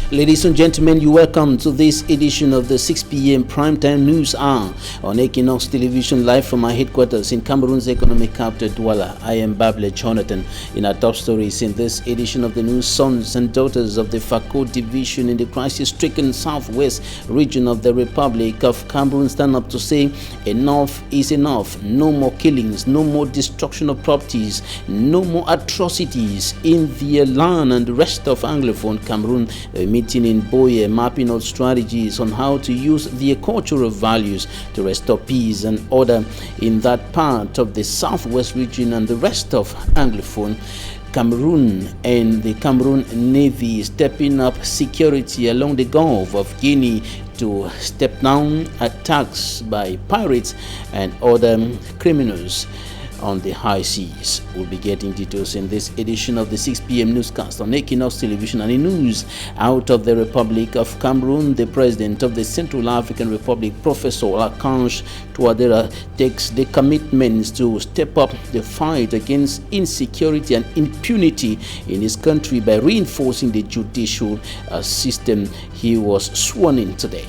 Ladies and gentlemen, you welcome to this edition of the 6 p.m. primetime news hour on Équinoxe Television, live from our headquarters in Cameroon's economic capital, Douala. I am Bable Jonathan. In our top stories in this edition of the news, sons and daughters of the Fako division in the crisis-stricken southwest region of the Republic of Cameroon stand up to say enough is enough. No more killings, no more destruction of properties, no more atrocities in their land and the rest of Anglophone Cameroon. Meeting in Boye, mapping out strategies on how to use their cultural values to restore peace and order in that part of the southwest region and the rest of Anglophone Cameroon. And the Cameroon Navy stepping up security along the Gulf of Guinea to step down attacks by pirates and other criminals on the high seas. We'll be getting details in this edition of the 6 p.m. newscast on Équinoxe Television. And in news out of the Republic of Cameroon, the president of the Central African Republic, Professor Archange Touadéra, takes the commitments to step up the fight against insecurity and impunity in his country by reinforcing the judicial system. He was sworn in today.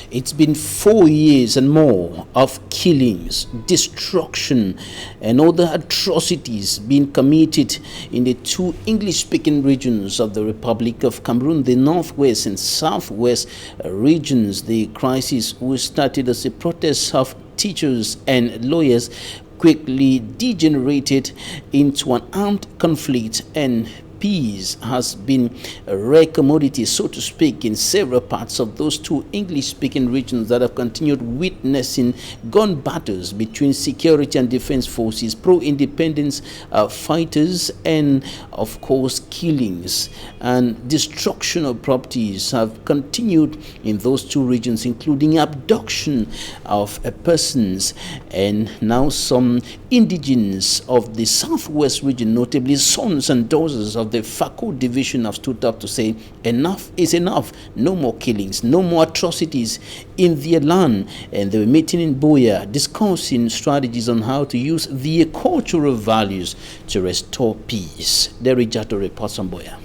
It's been 4 years and more of killings, destruction, and other atrocities being committed in the two English-speaking regions of the Republic of Cameroon, the northwest and southwest regions. The crisis, which started as a protest of teachers and lawyers, quickly degenerated into an armed conflict, and peace has been a rare commodity, so to speak, in several parts of those two English-speaking regions that have continued witnessing gun battles between security and defense forces, pro-independence fighters, and of course killings and destruction of properties have continued in those two regions, including abduction of persons. And now some indigenes of the southwest region, notably sons and daughters of the Fako division, have stood up to say enough is enough. No more killings, no more atrocities in their land. And they were meeting in Boya, discussing strategies on how to use their cultural values to restore peace. Derijato reports on Boya.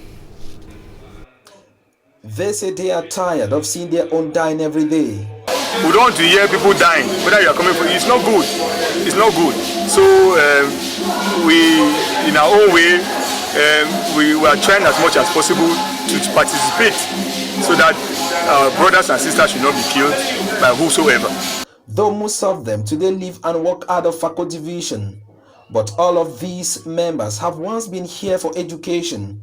They say they are tired of seeing their own dying every day. We don't want to hear people dying, whether you are coming from. It's not good. It's not good. So we, in our own way, we are trying as much as possible to participate so that our brothers and sisters should not be killed by whosoever. Though most of them today live and work out of Fako division, but all of these members have once been here for education,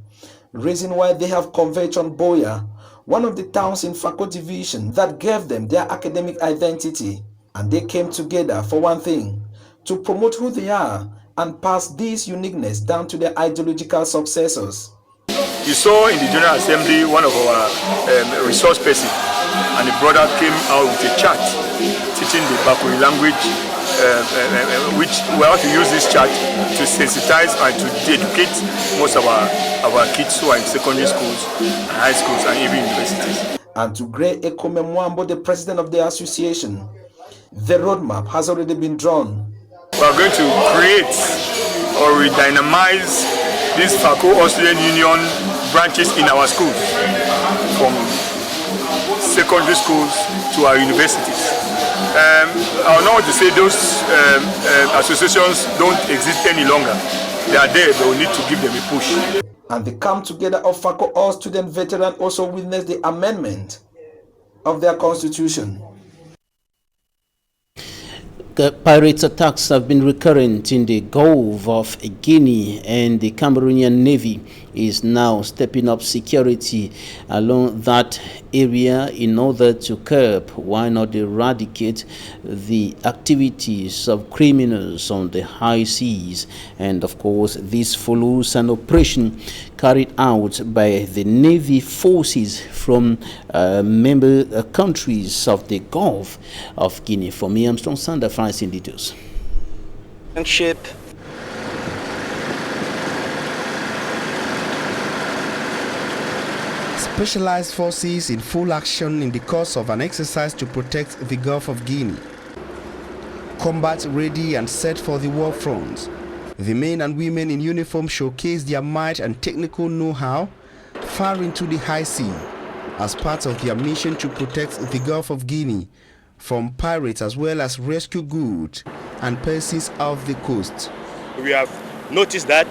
reason why they have converged on Boya, one of the towns in Fako division that gave them their academic identity. And they came together for one thing, to promote who they are and pass this uniqueness down to their ideological successors. You saw in the General Assembly one of our resource persons, and the brother came out with a chart teaching the Bakuri language, which we have to use this chart to sensitize and to educate most of our kids who are in secondary schools, and high schools, and even universities. And to Gray Ekome Mwambo, the president of the association, the roadmap has already been drawn. We are going to create or redynamize these Fako Australian Union branches in our schools, from secondary schools to our universities. I don't want to say those associations don't exist any longer. They are there, but we need to give them a push. And the come together of Fako All Student Veteran also witnessed the amendment of their constitution. Pirates attacks have been recurrent in the Gulf of Guinea, and the Cameroonian Navy is now stepping up security along that area in order to curb, why not eradicate, the activities of criminals on the high seas. And of course, this follows an operation carried out by the Navy forces from member countries of the Gulf of Guinea. For me, I'm Strong Sander, France in details. Ship. Specialized forces in full action in the course of an exercise to protect the Gulf of Guinea. Combat ready and set for the war front. The men and women in uniform showcase their might and technical know-how far into the high sea as part of their mission to protect the Gulf of Guinea from pirates as well as rescue goods and persons off the coast. We have noticed that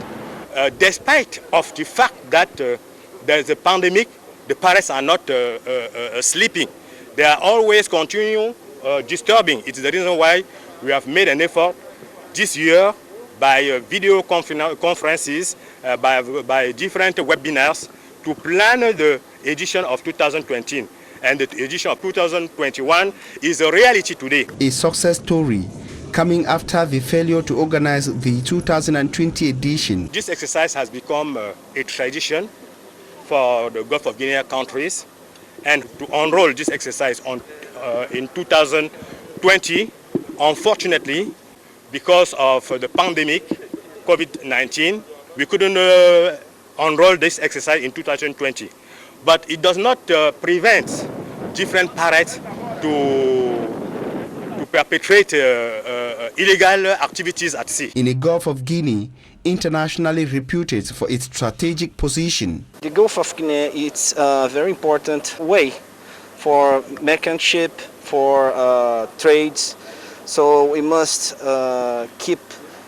despite of the fact that there is a pandemic, the pirates are not sleeping. They are always continuing disturbing. It is the reason why we have made an effort this year by video conferences, by different webinars to plan the edition of 2020. And the edition of 2021 is a reality today. A success story coming after the failure to organize the 2020 edition. This exercise has become a tradition for the Gulf of Guinea countries, and to enroll this exercise in 2020, unfortunately, because of the pandemic, COVID-19, we couldn't enroll this exercise in 2020. But it does not prevent different pirates to perpetrate illegal activities at sea. In the Gulf of Guinea, internationally reputed for its strategic position. The Gulf of Guinea is a very important way for merchant ship, for trades, so we must keep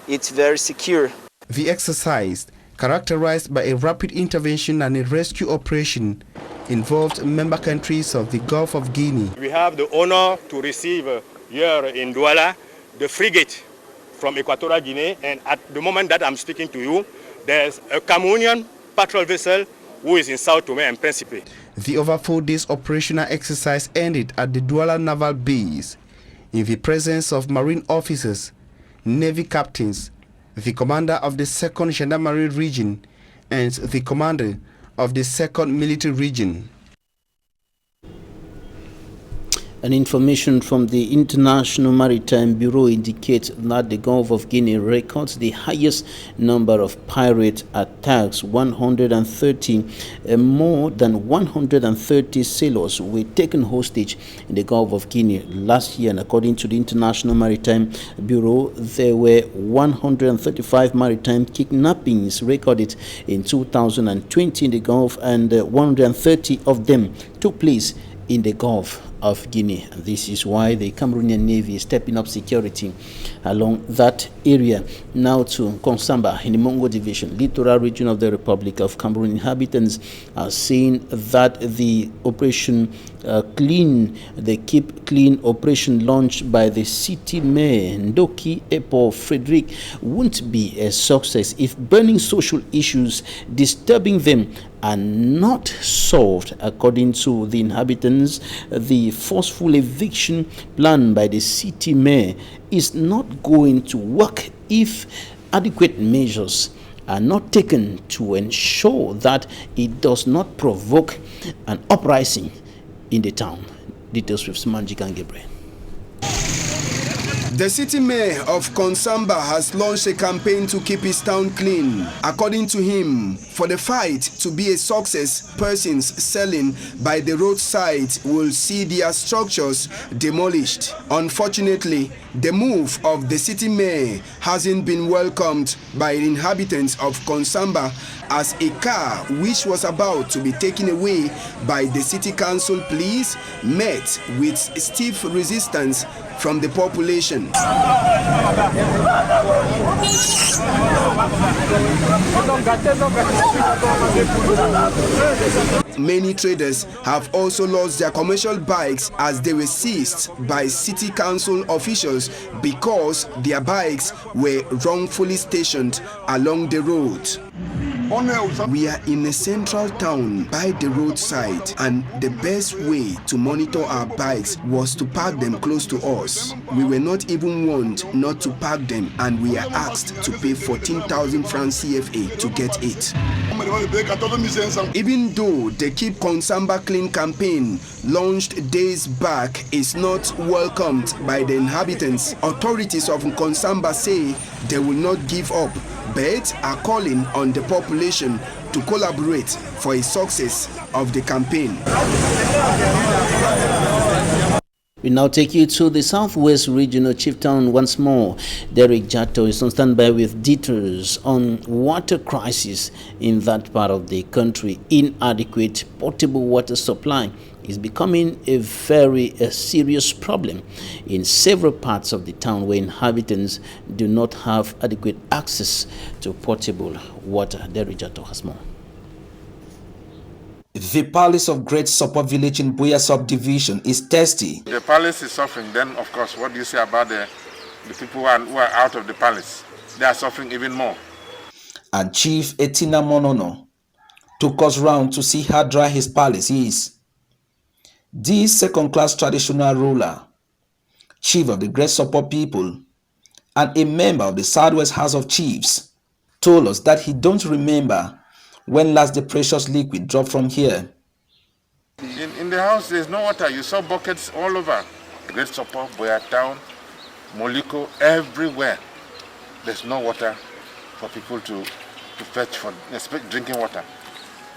it very secure. The exercise, characterized by a rapid intervention and a rescue operation, involved member countries of the Gulf of Guinea. We have the honor to receive here in Douala the frigate from Equatorial Guinea, and at the moment that I'm speaking to you, there's a Cameroonian patrol vessel who is in Sao Tome and Principe. The over 4 days operational exercise ended at the Douala naval base in the presence of marine officers, navy captains, the commander of the 2nd Gendarmerie region, and the commander of the 2nd military region. An information from the International Maritime Bureau indicates that the Gulf of Guinea records the highest number of pirate attacks, 130. More than 130 sailors were taken hostage in the Gulf of Guinea last year, and according to the International Maritime Bureau, there were 135 maritime kidnappings recorded in 2020 in the Gulf, and 130 of them took place in the Gulf of Guinea. This is why the Cameroonian Navy is stepping up security along that area. Now to Konsamba in the Mongo Division, littoral region of the Republic of Cameroon. Inhabitants are saying that the operation the Keep Clean operation launched by the city mayor Ndoki Epo Frederick won't be a success if burning social issues disturbing them are not solved. According to the inhabitants, the forceful eviction plan by the city mayor is not going to work if adequate measures are not taken to ensure that it does not provoke an uprising in the town. Details with Simanjika and Gabriel. The city mayor of Konsamba has launched a campaign to keep his town clean. According to him, for the fight to be a success, persons selling by the roadside will see their structures demolished. Unfortunately, the move of the city mayor hasn't been welcomed by the inhabitants of Konsamba, as a car which was about to be taken away by the city council police met with stiff resistance from the population. Many traders have also lost their commercial bikes as they were seized by city council officials because their bikes were wrongfully stationed along the road. We are in a central town by the roadside, and the best way to monitor our bikes was to park them close to us. We were not even warned not to park them, and we are asked to pay 14,000 francs CFA to get it. Even though the Keep Konsamba Clean campaign launched days back is not welcomed by the inhabitants, authorities of Konsamba say they will not give up but are calling on the population to collaborate for a success of the campaign. We now take you to the Southwest Regional Chieftain once more. Derek Jato is on standby with details on water crisis in that part of the country. Inadequate potable water supply is becoming a very serious problem in several parts of the town where inhabitants do not have adequate access to potable water. Derek Jato has more. The palace of Great Support Village in Buya subdivision is thirsty. The palace is suffering. Then, of course, what do you say about the people who are out of the palace? They are suffering even more. And Chief Etina Monono took us round to see how dry his palace is. This second-class traditional ruler, chief of the Great Support people, and a member of the Southwest House of Chiefs, told us that he don't remember when last the precious liquid dropped from here. In the house, there's no water. You saw buckets all over. Great Support, Boya Town, Moliko, everywhere. There's no water for people to fetch for drinking water.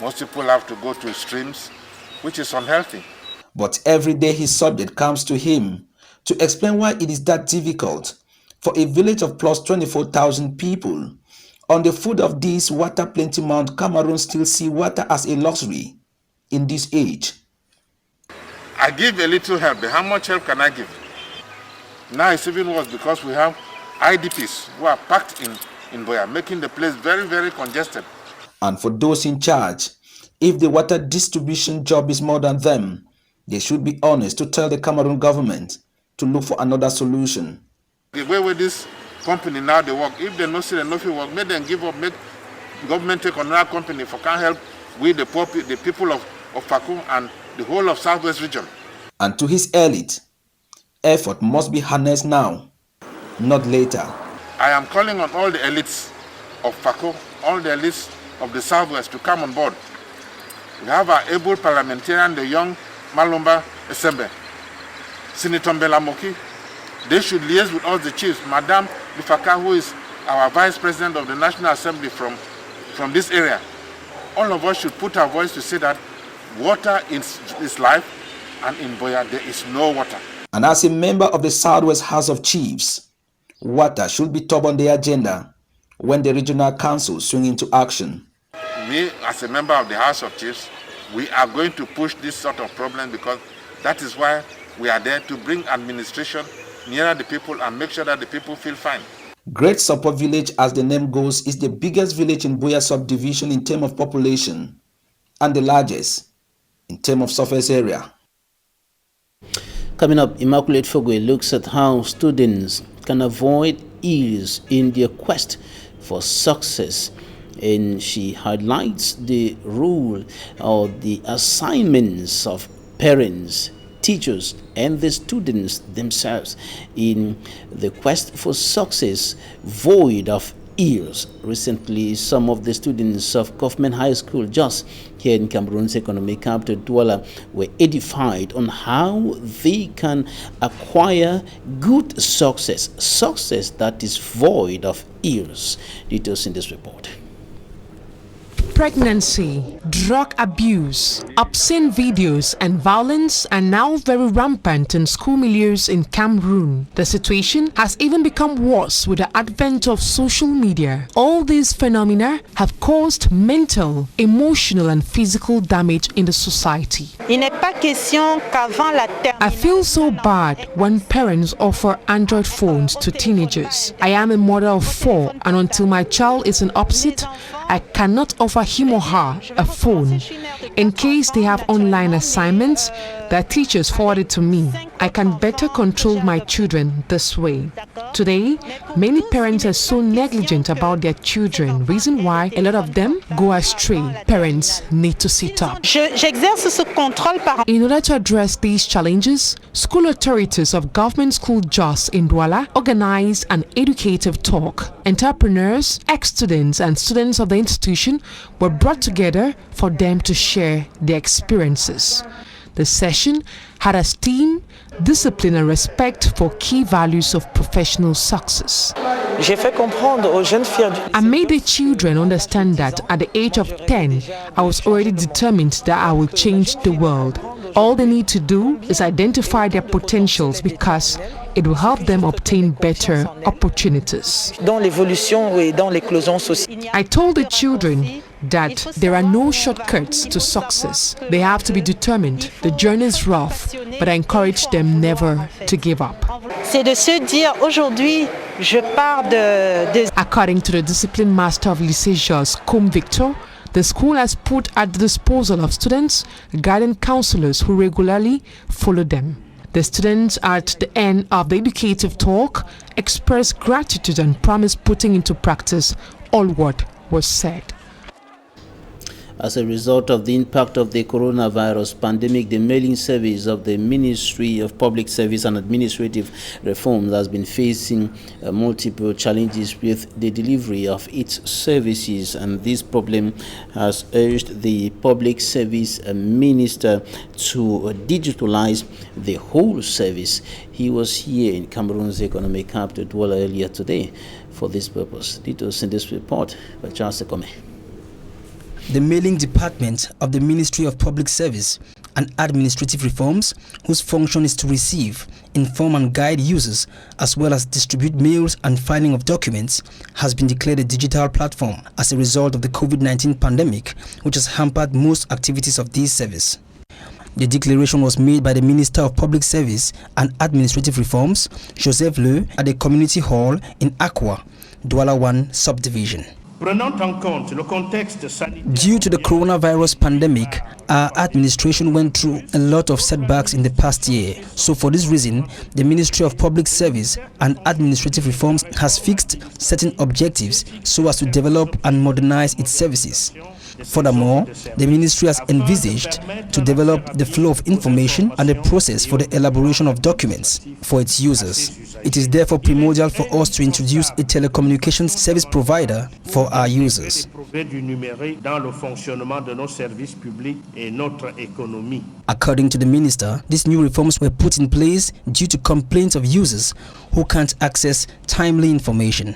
Most people have to go to streams, which is unhealthy. But every day his subject comes to him to explain why it is that difficult for a village of plus 24,000 people on the foot of this water plenty Mount Cameroon still see water as a luxury in this age. I give a little help, but how much help can I give? Now it's even worse because we have IDPs who are packed in Boya, making the place very, very congested. And for those in charge, if the water distribution job is more than them, they should be honest to tell the Cameroon government to look for another solution. The way with this company now they work, if they no see the no work, make them give up, make government take another company for can help with the poor, the people of Fako and the whole of Southwest region. And to his elite, effort must be harnessed now, not later. I am calling on all the elites of Fako, all the elites of the Southwest to come on board. We have our able parliamentarian, the young Malumba Esembe, Senator Mbelamoki. They should liaise with all the chiefs. Madame Bifaka, who is our Vice President of the National Assembly from this area. All of us should put our voice to say that water is life, and in Boya there is no water. And as a member of the Southwest House of Chiefs, water should be top on the agenda when the regional council swing into action. Me, as a member of the House of Chiefs, we are going to push this sort of problem because that is why we are there to bring administration nearer the people and make sure that the people feel fine. Great Support Village, as the name goes, is the biggest village in Buya subdivision in terms of population and the largest in terms of surface area. Coming up, Immaculate Fogwe looks at how students can avoid ease in their quest for success, and she highlights the role or the assignments of parents, teachers, and the students themselves in the quest for success void of ears. Recently, some of the students of Government High School just here in Cameroon's economic capital, Douala, were edified on how they can acquire good success that is void of ears. Details in this report. Pregnancy, drug abuse, obscene videos and violence are now very rampant in school milieus in Cameroon. The situation has even become worse with the advent of social media. All these phenomena have caused mental, emotional and physical damage in the society. I feel so bad when parents offer Android phones to teenagers. I am a mother of 4 and until my child is an opposite, I cannot offer him or her a phone. In case they have online assignments, their teachers forward it to me. I can better control my children this way. Today, many parents are so negligent about their children, reason why a lot of them go astray. Parents need to sit up. In order to address these challenges, school authorities of Government School Jos in Douala organized an educative talk. Entrepreneurs, ex-students and students of the institution were brought together for them to share their experiences. The session had as theme discipline and respect for key values of professional success. I made the children understand that at the age of 10, I was already determined that I will change the world. All they need to do is identify their potentials because it will help them obtain better opportunities. I told the children that there are no shortcuts to success. They have to be determined. The journey is rough, but I encourage them never to give up. According to the discipline master of Lycée Jos, Cum Victor, the school has put at the disposal of students guidance counselors who regularly follow them. The students at the end of the educative talk expressed gratitude and promised putting into practice all what was said. As a result of the impact of the coronavirus pandemic, the mailing service of the Ministry of Public Service and Administrative Reforms has been facing multiple challenges with the delivery of its services, and this problem has urged the Public Service Minister to digitalize the whole service. He was here in Cameroon's economic capital Douala earlier today for this purpose. Details in this report by Charles Ekome. The mailing department of the Ministry of Public Service and Administrative Reforms, whose function is to receive, inform and guide users as well as distribute mails and filing of documents, has been declared a digital platform as a result of the COVID-19 pandemic, which has hampered most activities of this service. The declaration was made by the Minister of Public Service and Administrative Reforms, Joseph Le, at the Community Hall in Aqua, Douala 1 Subdivision. Due to the coronavirus pandemic, our administration went through a lot of setbacks in the past year. So for this reason, the Ministry of Public Service and Administrative Reforms has fixed certain objectives so as to develop and modernize its services. Furthermore, the ministry has envisaged to develop the flow of information and the process for the elaboration of documents for its users. It is therefore primordial for us to introduce a telecommunications service provider for our users. According to the minister, these new reforms were put in place due to complaints of users who can't access timely information.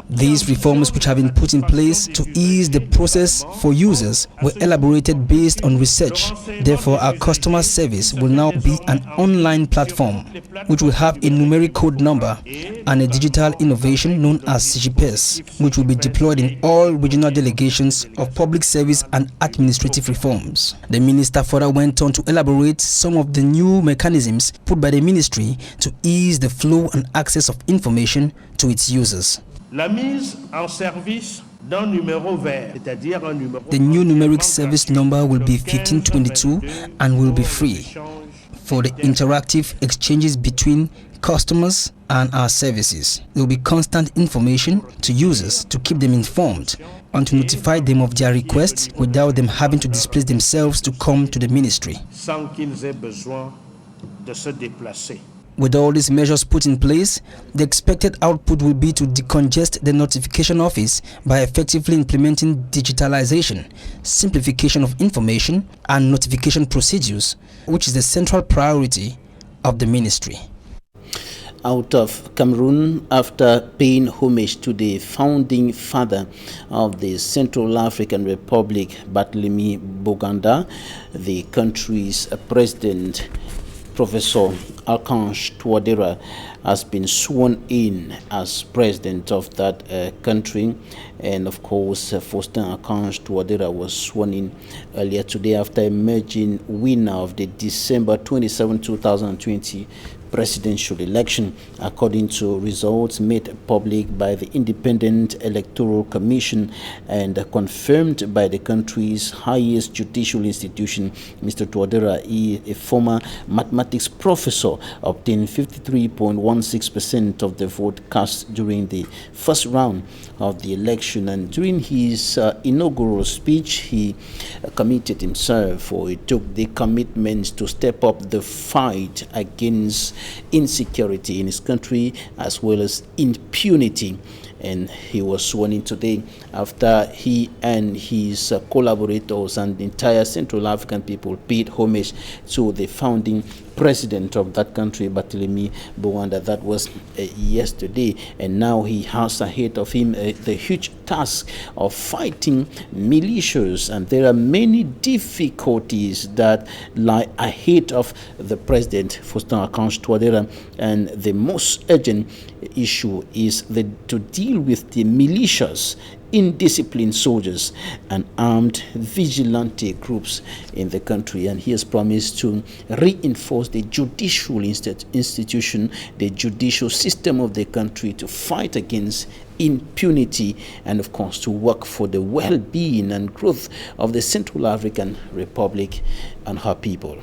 These reforms, which have been put in place to ease the process for users, were elaborated based on research. Therefore, our customer service will now be an online platform which will have a numeric code number and a digital innovation known as CGPS, which will be deployed in all regional delegations of public service and administrative reforms. The minister further went on to elaborate some of the new mechanisms put by the ministry to ease the flow and access of information to its users. The new numeric service number will be 1522 and will be free for the interactive exchanges between customers and our services. There will be constant information to users to keep them informed and to notify them of their requests without them having to displace themselves to come to the ministry. With all these measures put in place, the expected output will be to decongest the notification office by effectively implementing digitalization, simplification of information, and notification procedures, which is the central priority of the ministry. Out of Cameroon, after paying homage to the founding father of the Central African Republic, Barthélemy Boganda, the country's president, Professor Archange Touadéra, has been sworn in as president of that country. And of course, Faustin Archange Touadéra was sworn in earlier today after emerging winner of the December 27, 2020 presidential election, according to results made public by the Independent Electoral Commission and confirmed by the country's highest judicial institution. Mr. Touadéra, a former mathematics professor, obtained 53.16% of the vote cast during the first round of the election, and during his inaugural speech he committed himself, or he took the commitment to step up the fight against insecurity in his country as well as impunity. and he was sworn in today after he and his collaborators and the entire Central African people paid homage to the founding president of that country, Barthélemy Bowanda. That was yesterday, and now he has ahead of him the huge task of fighting militias, and there are many difficulties that lie ahead of the president, Faustin Archange Touadéra, and the most urgent issue is to deal with the militias, indisciplined soldiers and armed vigilante groups in the country. And he has promised to reinforce the judicial institution, the judicial system of the country, to fight against impunity and of course to work for the well-being and growth of the Central African Republic and her people.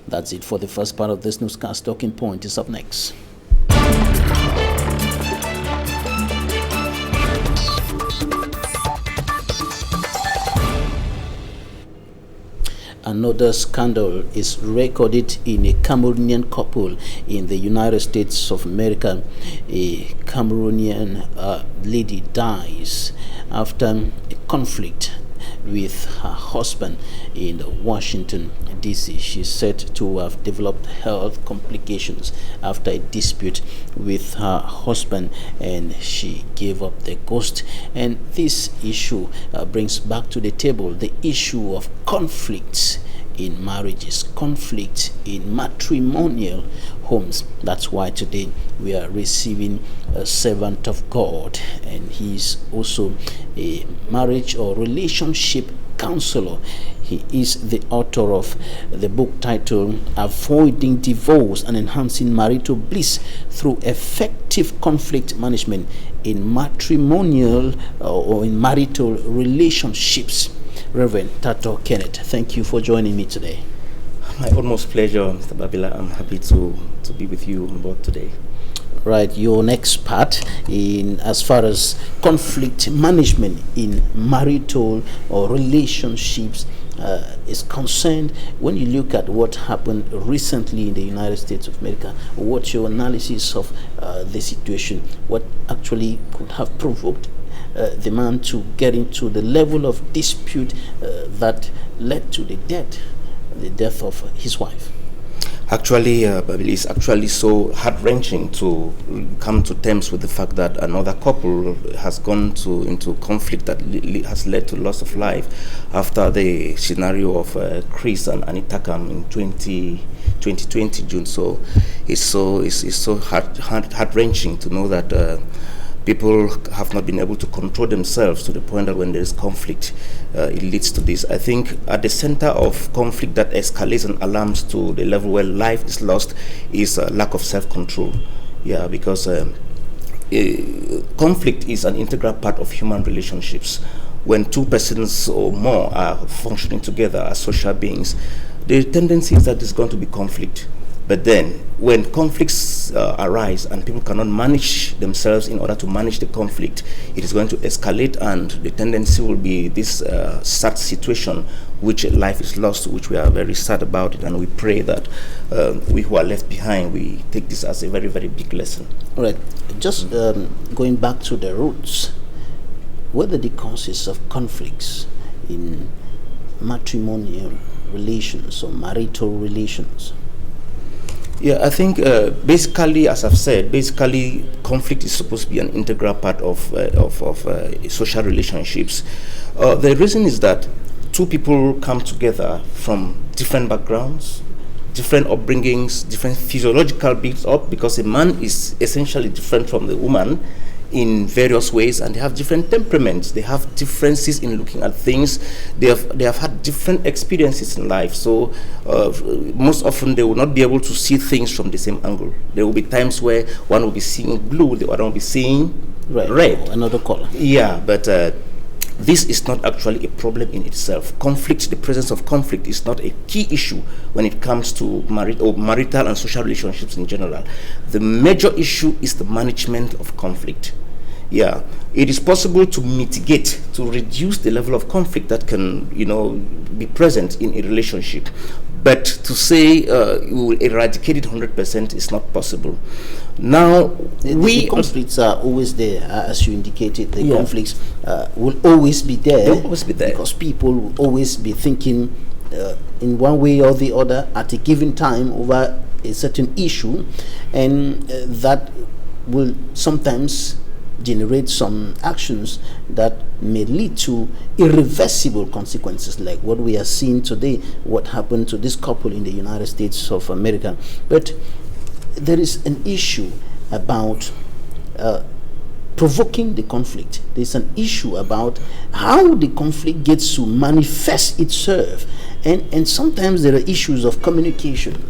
That's it for the first part of this newscast. Talking Point is up next. Another scandal is recorded in a Cameroonian couple in the United States of America. A Cameroonian lady dies after a conflict with her husband in Washington, D.C. She's said to have developed health complications after a dispute with her husband, and she gave up the ghost. And this issue brings back to the table the issue of conflicts in marriages, conflict in matrimonial homes. That's why today we are receiving a servant of God, and he's also a marriage or relationship counselor. He is the author of the book titled Avoiding Divorce and Enhancing Marital Bliss Through Effective Conflict Management in Matrimonial or in Marital Relationships. Reverend Tato Kenneth, thank you for joining me today. My utmost pleasure, Mr. Babila. I'm happy to be with you on board today. Right, you're an expert in as far as conflict management in marital or relationships is concerned. When you look at what happened recently in the United States of America, what's your analysis of the situation? What actually could have provoked the man to get into the level of dispute that led to the death of his wife? Actually, it's actually so heart-wrenching to come to terms with the fact that another couple has gone into conflict that has led to loss of life after the scenario of Chris and Anita Kam in 2020 June. So it's so heart-wrenching to know that people have not been able to control themselves to the point that when there is conflict, it leads to this. I think at the center of conflict that escalates and alarms to the level where life is lost is lack of self-control. Yeah, because conflict is an integral part of human relationships. When two persons or more are functioning together as social beings, the tendency is that there's going to be conflict. But then, when conflicts arise and people cannot manage themselves in order to manage the conflict, it is going to escalate, and the tendency will be this sad situation, which life is lost, which we are very sad about it, and we pray that we who are left behind, we take this as a very, very big lesson. All right, just going back to the roots, what are the causes of conflicts in matrimonial relations or marital relations? Yeah, I think basically, as I've said, conflict is supposed to be an integral part of social relationships. The reason is that two people come together from different backgrounds, different upbringings, different physiological build-up, because a man is essentially different from the woman in various ways, and they have different temperaments, they have differences in looking at things, they have had different experiences in life. So most often they will not be able to see things from the same angle. There will be times where one will be seeing blue, the other will be seeing red, another color. Yeah, but this is not actually a problem in itself. Conflict, the presence of conflict, is not a key issue when it comes to marital and social relationships in general. The major issue is the management of conflict. Yeah, it is possible to mitigate, to reduce the level of conflict that can, be present in a relationship. But to say we will eradicate it 100% is not possible. Now, the conflicts are always there, as you indicated. The conflicts will always be there. They'll always be there. Because people will always be thinking in one way or the other at a given time over a certain issue, and that will sometimes generate some actions that may lead to irreversible consequences, like what we are seeing today, what happened to this couple in the United States of America. But there is an issue about provoking the conflict. There's an issue about how the conflict gets to manifest itself, and sometimes there are issues of communication.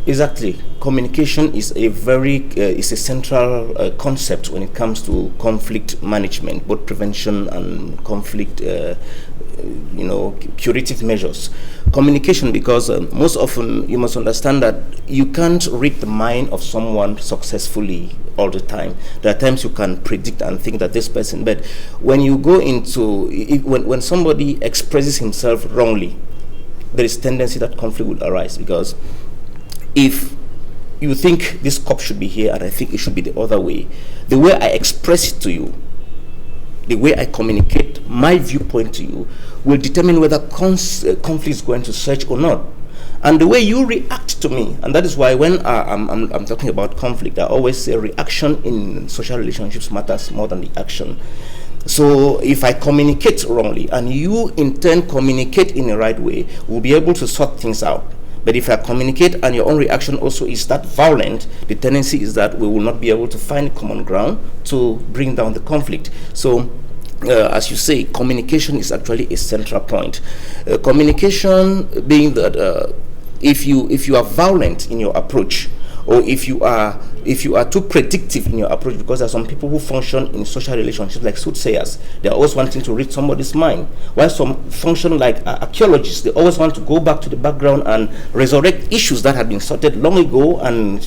Exactly. Communication is a is a central concept when it comes to conflict management, both prevention and conflict curative measures. Communication, because most often you must understand that you can't read the mind of someone successfully all the time. There are times you can predict and think that this person, but when you go into when somebody expresses himself wrongly, there is tendency that conflict will arise, because if you think this cup should be here and I think it should be the other way, the way I express it to you, the way I communicate my viewpoint to you, will determine whether conflict is going to surge or not. And the way you react to me, and that is why when I'm talking about conflict, I always say reaction in social relationships matters more than the action. So if I communicate wrongly and you in turn communicate in the right way, we'll be able to sort things out. But if I communicate and your own reaction also is that violent, the tendency is that we will not be able to find common ground to bring down the conflict. So as you say, communication is actually a central point. Communication being that if you are violent in your approach, or if you are too predictive in your approach, because there are some people who function in social relationships like soothsayers. They are always wanting to read somebody's mind, while some function like archaeologists. They always want to go back to the background and resurrect issues that had been sorted long ago and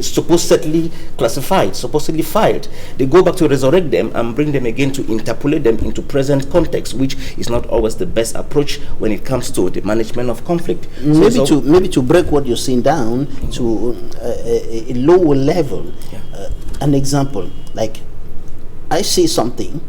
supposedly classified, supposedly filed. They go back to resurrect them and bring them again to interpolate them into present context, which is not always the best approach when it comes to the management of conflict. Maybe to break what you're saying down to a lower level, an example, like I say something,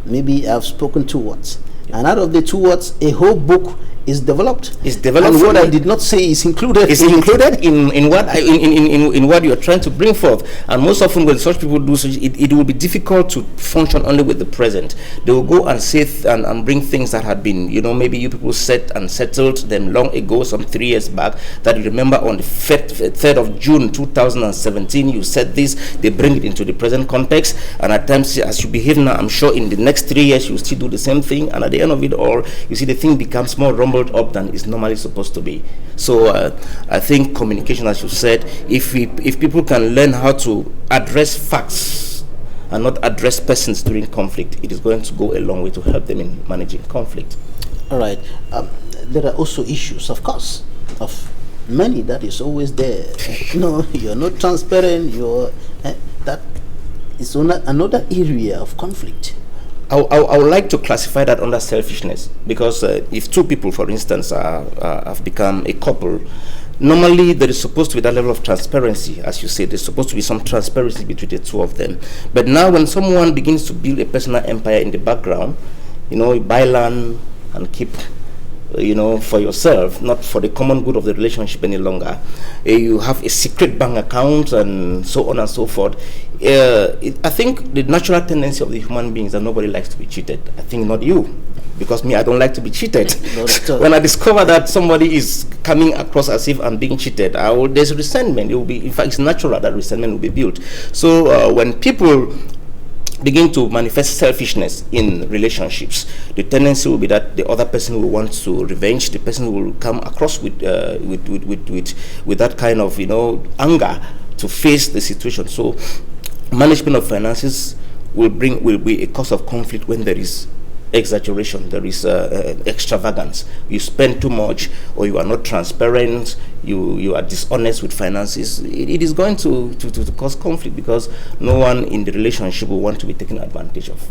maybe I've spoken 2 words, and out of the 2 words a whole book is developed. And what I did not say is included. Is included in what you are trying to bring forth. And most often when such people do such, it will be difficult to function only with the present. They will go and say and bring things that had been, maybe you people set and settled them long ago, some 3 years back, that you remember on the 3rd of June 2017 you said this. They bring it into the present context, and at times as you behave now, I'm sure in the next 3 years you will still do the same thing, and at the end of it all, you see the thing becomes more rumbled up than it's normally supposed to be. So I think communication, as you said, if people can learn how to address facts and not address persons during conflict, it is going to go a long way to help them in managing conflict. All right. There are also issues, of course, of money that is always there. You're not transparent. That is another area of conflict. I would like to classify that under selfishness, because if 2 people, for instance, have become a couple, normally there is supposed to be that level of transparency. As you say, there's supposed to be some transparency between the 2 of them. But now when someone begins to build a personal empire in the background, you buy land and keep for yourself, not for the common good of the relationship any longer. You have a secret bank account and so on and so forth. I think the natural tendency of the human beings is that nobody likes to be cheated. I think not you, because me, I don't like to be cheated. When I discover that somebody is coming across as if I'm being cheated, there's resentment. It will be, in fact, it's natural that resentment will be built. So when people begin to manifest selfishness in relationships, the tendency will be that the other person will want to revenge. The person will come across with that kind of anger to face the situation. So management of finances will be a cause of conflict when there is exaggeration, there is extravagance. You spend too much, or you are not transparent, you are dishonest with finances. It is going to cause conflict, because no one in the relationship will want to be taken advantage of.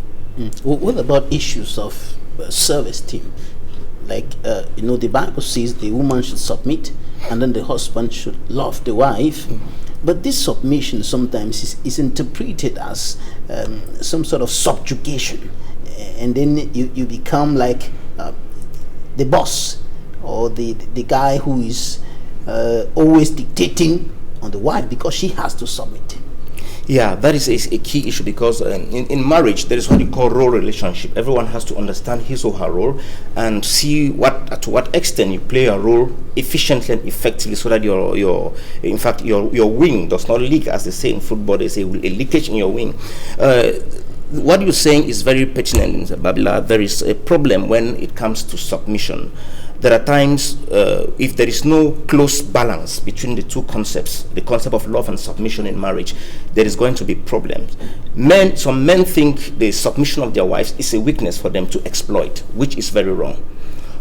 What about issues of service team? like the Bible says the woman should submit, and then the husband should love the wife. But this submission sometimes is interpreted as some sort of subjugation, and then you become like the boss, or the guy who is always dictating on the wife because she has to submit. Yeah, that is a key issue, because in marriage there is what you call role relationship. Everyone has to understand his or her role and see to what extent you play a role efficiently and effectively, so that your wing does not leak, as they say in football. They say a leakage in your wing. What you're saying is very pertinent, Babila. There is a problem when it comes to submission. There are times, if there is no close balance between the two concepts, the concept of love and submission in marriage, there is going to be problems. Some men think the submission of their wives is a weakness for them to exploit, which is very wrong.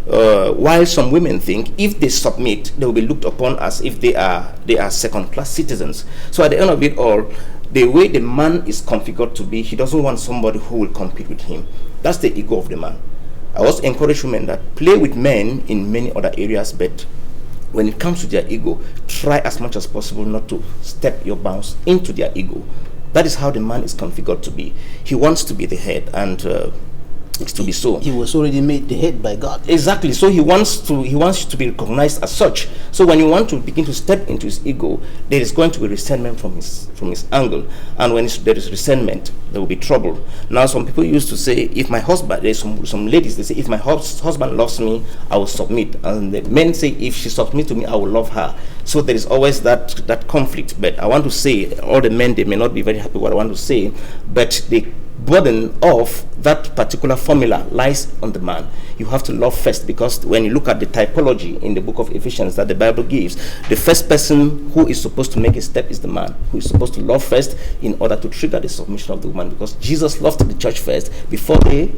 While some women think if they submit, they will be looked upon as if they are second-class citizens. So at the end of it all, the way the man is configured to be, he doesn't want somebody who will compete with him. That's the ego of the man. I also encourage women that play with men in many other areas, but when it comes to their ego, try as much as possible not to step your bounds into their ego. That is how the man is configured to be. He wants to be the head, and it's to be so. He was already made the head by God. Exactly. So he wants to be recognized as such. So when you want to begin to step into his ego, there is going to be resentment from his angle, and when there is resentment, there will be trouble. Now, some people used to say, if my husband, there's some ladies, they say, if my husband loves me, I will submit, and the men say, if she submits to me, I will love her. So there is always that conflict. But I want to say, all the men, they may not be very happy with what I want to say, but the burden of that particular formula lies on the man. You have to love first, because when you look at the typology in the book of Ephesians that the Bible gives, the first person who is supposed to make a step is the man, who is supposed to love first in order to trigger the submission of the woman, because Jesus loved the church first before the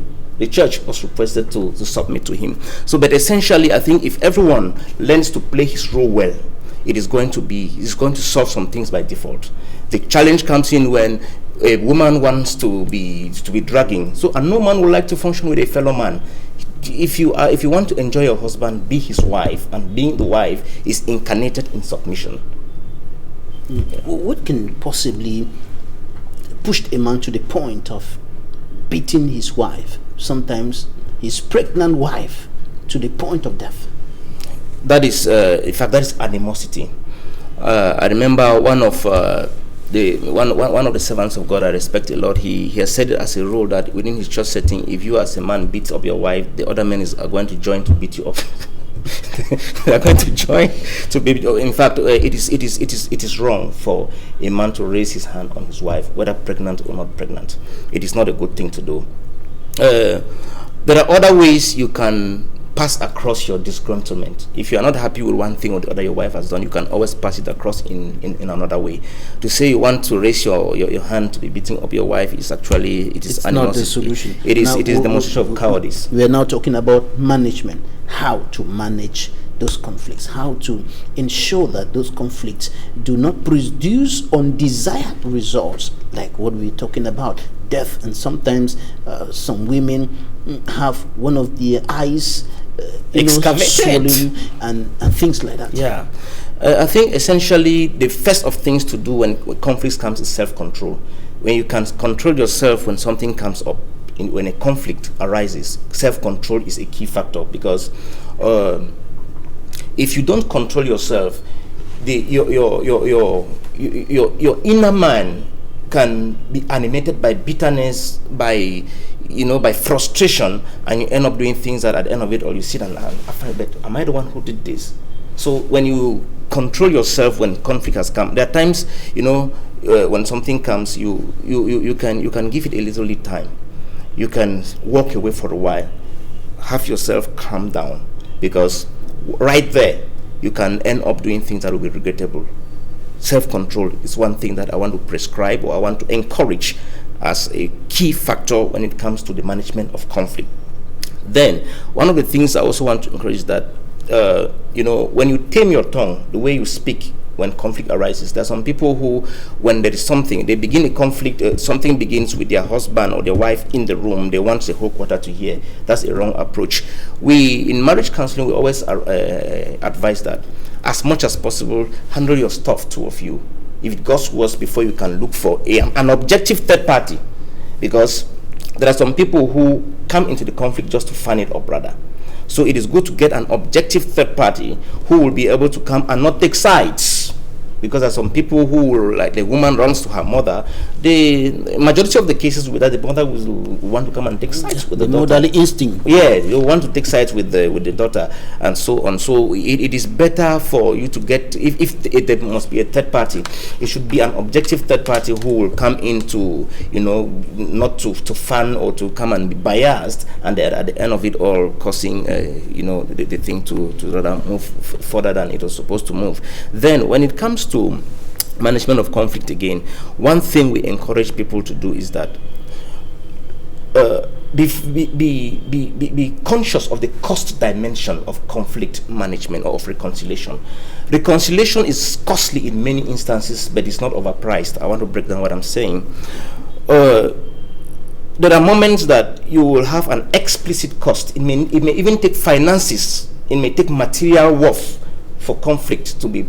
church was requested to submit to him. So, but essentially, I think if everyone learns to play his role well, it's going to solve some things by default. The challenge comes in when a woman wants to be dragging. So, and no man would like to function with a fellow man. If you want to enjoy your husband, be his wife, and being the wife is incarnated in submission. What can possibly push a man to the point of beating his wife, sometimes his pregnant wife, to the point of death? That is, in fact, that is animosity. I remember one of the servants of God I respect a lot. He has said it as a rule that within his church setting, if you as a man beat up your wife, the other men are going to join to beat you up. They are going to join to beat you up. In fact, it is wrong for a man to raise his hand on his wife, whether pregnant or not pregnant. It is not a good thing to do. There are other ways you can pass across your disgruntlement. If you are not happy with one thing or the other your wife has done, you can always pass it across in another way. To say you want to raise your hand to be beating up your wife is actually it's not the solution. It is demonstration of cowardice. We are now talking about management, how to manage those conflicts, how to ensure that those conflicts do not produce undesired results, like what we're talking about, death. And sometimes some women have one of their eyes swollen and things like that. Yeah, I think essentially the first of things to do when conflicts comes is self-control. When you can control yourself when something comes up, when a conflict arises, self-control is a key factor, because if you don't control yourself, your inner man can be animated by bitterness, by frustration, and you end up doing things that at the end of it all you sit and am I the one who did this? So when you control yourself when conflict has come, there are times when something comes, you can give it a little bit time. You can walk away for a while, have yourself calm down, because right there you can end up doing things that will be regrettable. Self-control is one thing that I want to prescribe, or I want to encourage as a key factor when it comes to the management of conflict. Then, one of the things I also want to encourage is that, when you tame your tongue, the way you speak when conflict arises. There are some people who, when there is something, they begin a conflict, something begins with their husband or their wife in the room, they want the whole quarter to hear. That's a wrong approach. We, in marriage counseling, we always advise that, as much as possible, handle your stuff, two of you. If it goes worse, before you can look for an objective third party. Because there are some people who come into the conflict just to fan it up, rather. So it is good to get an objective third party who will be able to come and not take sides. Because there are some people who will, like the woman runs to her mother, the majority of the cases with that, the mother will want to come and take sides with the daughter. Motherly instinct. Yeah, you want to take sides with the daughter and so on. So it is better for you to get, if there must be a third party, it should be an objective third party who will come into, not to fan or to come and be biased, and at the end of it all causing, the thing to rather move further than it was supposed to move. Then when it comes to management of conflict, again, one thing we encourage people to do is that be conscious of the cost dimension of conflict management or of reconciliation. Reconciliation is costly in many instances, but it's not overpriced. I want to break down what I'm saying. There are moments that you will have an explicit cost. It may even take finances. It may take material worth for conflict to be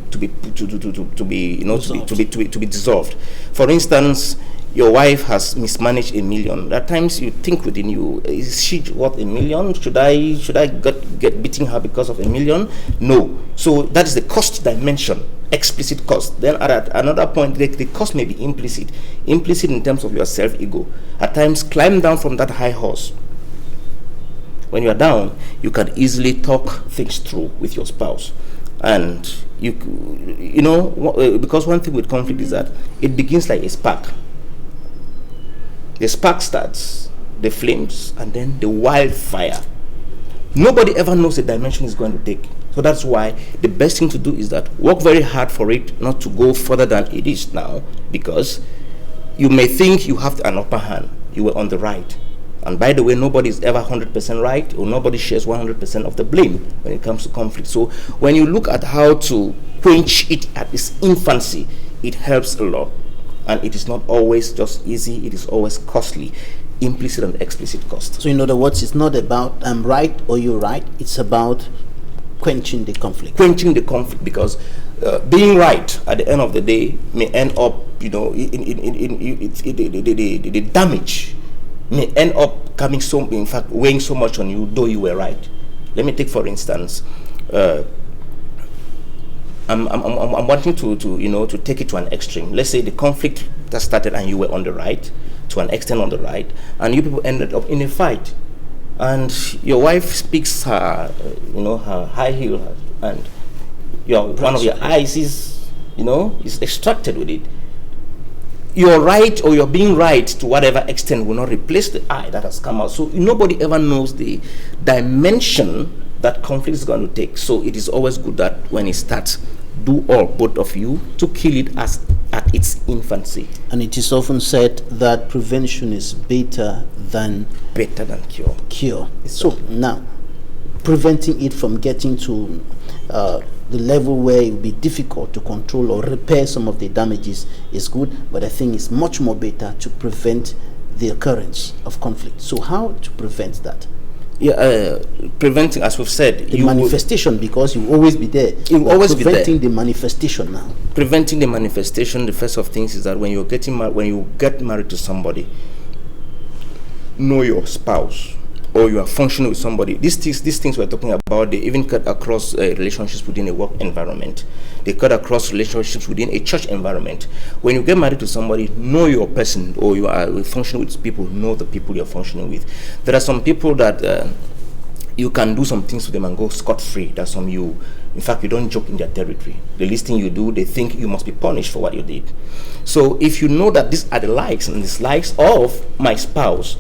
dissolved. For instance, your wife has mismanaged $1 million. At times you think within you, is she worth $1 million? Should I get beating her because of $1 million? No. So that is the cost dimension, explicit cost. Then at another point, the cost may be implicit in terms of your self-ego. At times, climb down from that high horse. When you are down, you can easily talk things through with your spouse. And because one thing with conflict is that it begins like a spark. The spark starts, the flames, and then the wildfire. Nobody ever knows the dimension it's going to take. So that's why the best thing to do is that work very hard for it not to go further than it is now, because you may think you have an upper hand. You were on the right. And by the way, nobody is ever 100% right, or nobody shares 100% of the blame when it comes to conflict. So when you look at how to quench it at its infancy, it helps a lot. And it is not always just easy, it is always costly, implicit and explicit cost. So in other words, it's not about I'm right or you're right, it's about quenching the conflict. Quenching the conflict, because being right at the end of the day may end up, the damage may end up coming weighing so much on you, though you were right. Let me take, for instance, I'm wanting to take it to an extreme. Let's say the conflict that started and you were on the right, to an extent on the right, and you people ended up in a fight, and your wife speaks her her high heel, and one of your eyes is extracted with it. You're right, or you're being right to whatever extent, will not replace the eye that has come out. So nobody ever knows the dimension that conflict is going to take. So it is always good that when it starts, do all, both of you, to kill it at its infancy. And it is often said that prevention is better than cure. So now, preventing it from getting to the level where it will be difficult to control or repair some of the damages is good, but I think it's much more better to prevent the occurrence of conflict. So how to prevent that? Preventing, as we've said, the manifestation, because you always be there. You always be there. Preventing the manifestation now. Preventing the manifestation. The first of things is that when you get married to somebody, know your spouse, or you are functioning with somebody. These things we're talking about, they even cut across relationships within a work environment. They cut across relationships within a church environment. When you get married to somebody, know your person, or you are functioning with people, know the people you're functioning with. There are some people that you can do some things with them and go scot-free. There's some in fact, you don't joke in their territory. The least thing you do, they think you must be punished for what you did. So if you know that these are the likes and dislikes of my spouse,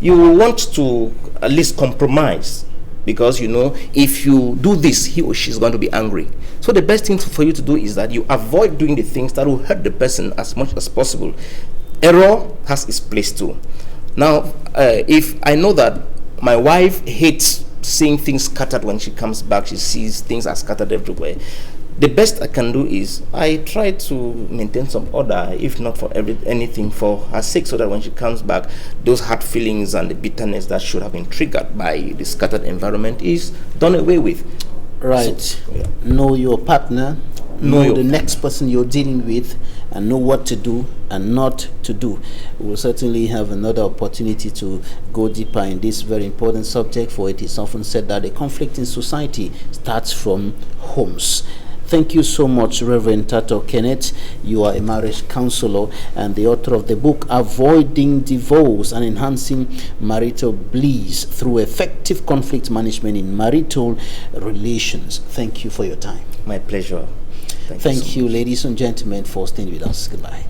you will want to at least compromise, because if you do this, he or she is going to be angry. So the best thing for you to do is that you avoid doing the things that will hurt the person as much as possible. Error has its place too. Now, if I know that my wife hates seeing things scattered when she comes back, she sees things are scattered everywhere, the best I can do is I try to maintain some order, if not for anything, for her sake, so that when she comes back, those hard feelings and the bitterness that should have been triggered by the scattered environment is done away with. Right. So, yeah. Know your partner, know the next person you're dealing with, and know what to do and not to do. We'll certainly have another opportunity to go deeper in this very important subject, for it is often said that the conflict in society starts from homes. Thank you so much, Reverend Tato Kenneth. You are a marriage counselor and the author of the book Avoiding Divorce and Enhancing Marital Bliss Through Effective Conflict Management in Marital Relations. Thank you for your time. My pleasure. Thank you, ladies and gentlemen, for staying with us. Goodbye.